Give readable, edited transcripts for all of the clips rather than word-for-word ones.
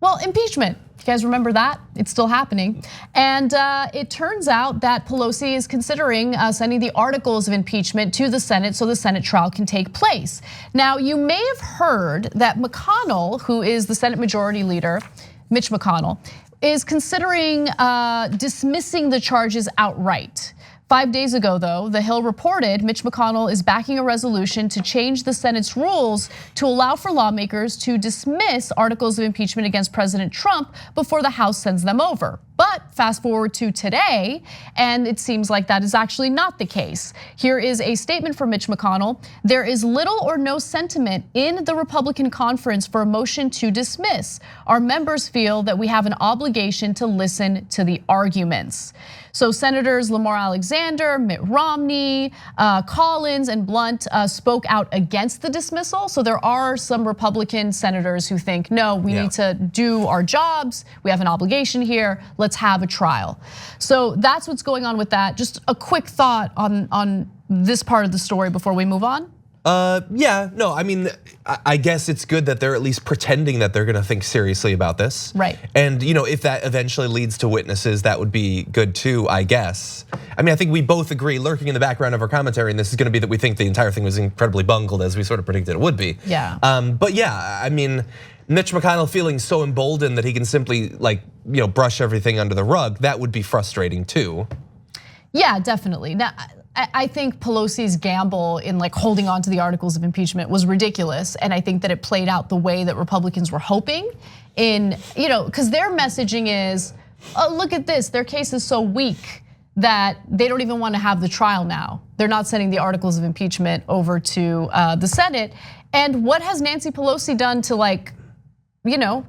Well, impeachment. You guys remember that? It's still happening. And it turns out that Pelosi is considering sending the articles of impeachment to the Senate so the Senate trial can take place. Now, you may have heard that McConnell, who is the Senate Majority Leader, Mitch McConnell, is considering dismissing the charges outright. 5 days ago, though, The Hill reported Mitch McConnell is backing a resolution to change the Senate's rules to allow for lawmakers to dismiss articles of impeachment against President Trump before the House sends them over. But fast forward to today, and it seems like that is actually not the case. Here is a statement from Mitch McConnell. There is little or no sentiment in the Republican conference for a motion to dismiss. Our members feel that we have an obligation to listen to the arguments. So Senators Lamar Alexander, Mitt Romney, Collins, and Blunt spoke out against the dismissal. So there are some Republican senators who think, no, we need to do our jobs. We have an obligation here. Let's have a trial. So that's what's going on with that. Just a quick thought on this part of the story before we move on. Yeah, no, I mean, I guess it's good that they're at least pretending that they're gonna think seriously about this. Right. And if that eventually leads to witnesses, that would be good too, I guess. I mean, I think we both agree, lurking in the background of our commentary, and this is gonna be that we think the entire thing was incredibly bungled, as we sort of predicted it would be. Yeah. But yeah, I mean, Mitch McConnell feeling so emboldened that he can simply brush everything under the rug, that would be frustrating too. Yeah, definitely. Now, I think Pelosi's gamble in holding on to the articles of impeachment was ridiculous, and I think that it played out the way that Republicans were hoping. Because their messaging is, oh, look at this, their case is so weak that they don't even want to have the trial now. They're not sending the articles of impeachment over to the Senate. And what has Nancy Pelosi done to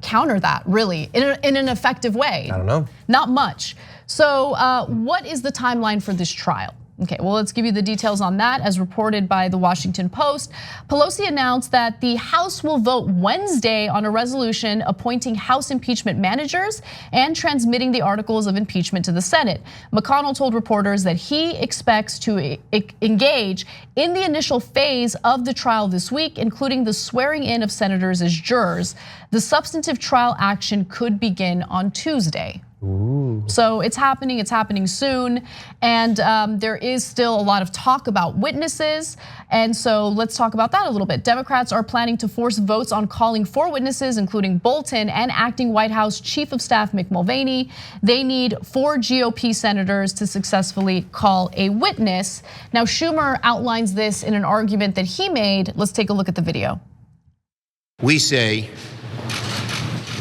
counter that really in an effective way? I don't know. Not much. So what is the timeline for this trial? Okay, well, let's give you the details on that. As reported by the Washington Post, Pelosi announced that the House will vote Wednesday on a resolution appointing House impeachment managers and transmitting the articles of impeachment to the Senate. McConnell told reporters that he expects to engage in the initial phase of the trial this week, including the swearing in of senators as jurors. The substantive trial action could begin on Tuesday. Ooh. So it's happening soon. And there is still a lot of talk about witnesses. And so let's talk about that a little bit. Democrats are planning to force votes on calling for witnesses, including Bolton and acting White House Chief of Staff Mick Mulvaney. They need 4 GOP senators to successfully call a witness. Now, Schumer outlines this in an argument that he made. Let's take a look at the video. We say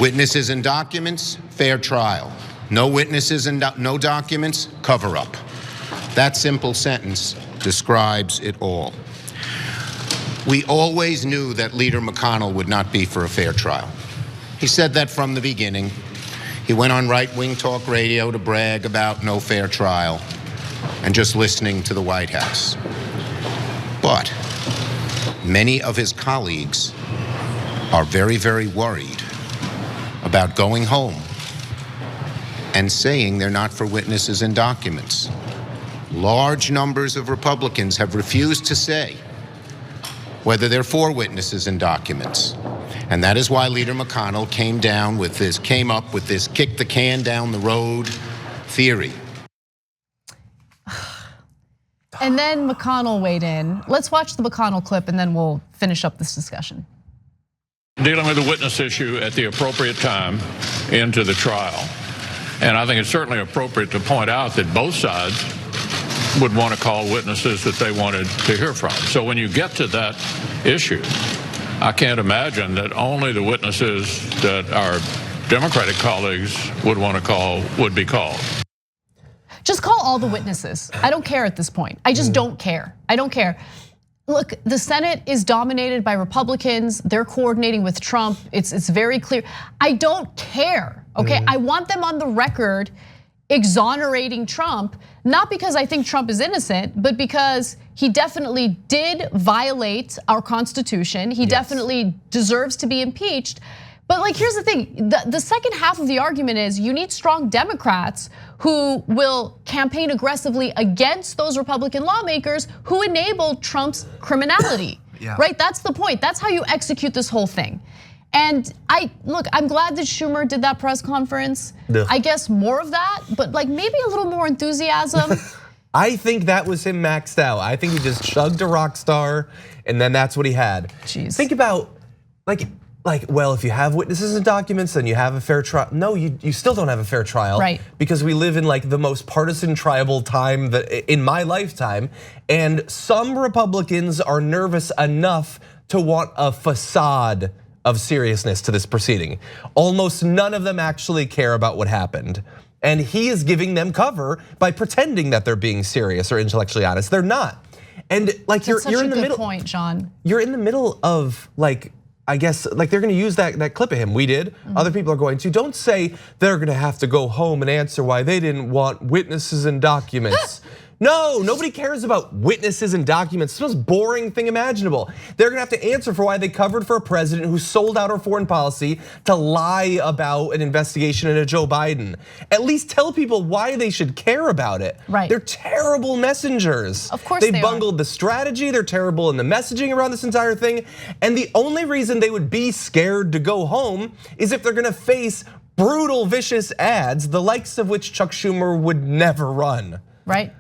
witnesses and documents, fair trial. No witnesses and no documents, cover up. That simple sentence describes it all. We always knew that Leader McConnell would not be for a fair trial. He said that from the beginning. He went on right-wing talk radio to brag about no fair trial and just listening to the White House. But many of his colleagues are very, very worried about going home and saying they're not for witnesses and documents. Large numbers of Republicans have refused to say whether they're for witnesses and documents. And that is why Leader McConnell came up with this kick the can down the road theory. And then McConnell weighed in. Let's watch the McConnell clip and then we'll finish up this discussion. Dealing with the witness issue at the appropriate time into the trial. And I think it's certainly appropriate to point out that both sides would want to call witnesses that they wanted to hear from. So when you get to that issue, I can't imagine that only the witnesses that our Democratic colleagues would want to call would be called. Just call all the witnesses. I don't care at this point. I just don't care. I don't care. Look, the Senate is dominated by Republicans. They're coordinating with Trump. It's very clear. I don't care, okay? I want them on the record exonerating Trump, not because I think Trump is innocent, but because he definitely did violate our Constitution. He definitely deserves to be impeached. But here's the thing, the second half of the argument is you need strong Democrats who will campaign aggressively against those Republican lawmakers who enabled Trump's criminality, right? That's the point, that's how you execute this whole thing. And I'm glad that Schumer did that press conference. Ugh. I guess more of that, but like maybe a little more enthusiasm. I think that was him maxed out. I think he just chugged a rock star and then that's what he had. Jeez. Think about well, if you have witnesses and documents, then you have a fair trial. No, you still don't have a fair trial. Right. Because we live in like the most partisan tribal time that in my lifetime. And some Republicans are nervous enough to want a facade of seriousness to this proceeding. Almost none of them actually care about what happened. And he is giving them cover by pretending that they're being serious or intellectually honest. They're not. And like you're in the middle. Point, John. You're in the middle of like, I guess like they're gonna use that clip of him. We did, other people are going to. Don't say they're gonna have to go home and answer why they didn't want witnesses and documents. No, nobody cares about witnesses and documents. It's the most boring thing imaginable. They're gonna have to answer for why they covered for a president who sold out our foreign policy to lie about an investigation into Joe Biden. At least tell people why they should care about it. Right. They're terrible messengers. Of course they they bungled the strategy. They're terrible in the messaging around this entire thing. And the only reason they would be scared to go home is if they're gonna face brutal, vicious ads, the likes of which Chuck Schumer would never run. Right.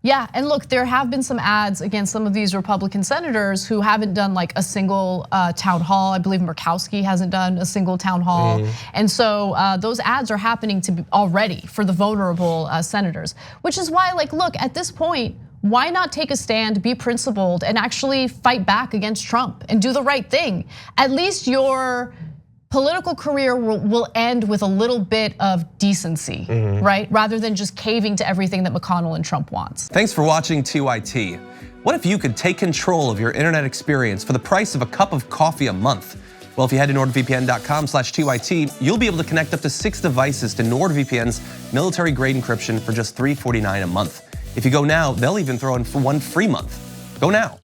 Yeah, and look, there have been some ads against some of these Republican senators who haven't done like a single town hall. I believe Murkowski hasn't done a single town hall. And so those ads are happening already for the vulnerable senators, which is why like, look, at this point, why not take a stand, be principled, and actually fight back against Trump and do the right thing? At least your political career will end with a little bit of decency, right? Rather than just caving to everything that McConnell and Trump wants. Thanks for watching TYT. What if you could take control of your internet experience for the price of a cup of coffee a month? Well, if you head to nordvpn.com/TYT, you'll be able to connect up to 6 devices to NordVPN's military-grade encryption for just $3.49 a month. If you go now, they'll even throw in for 1 free month. Go now.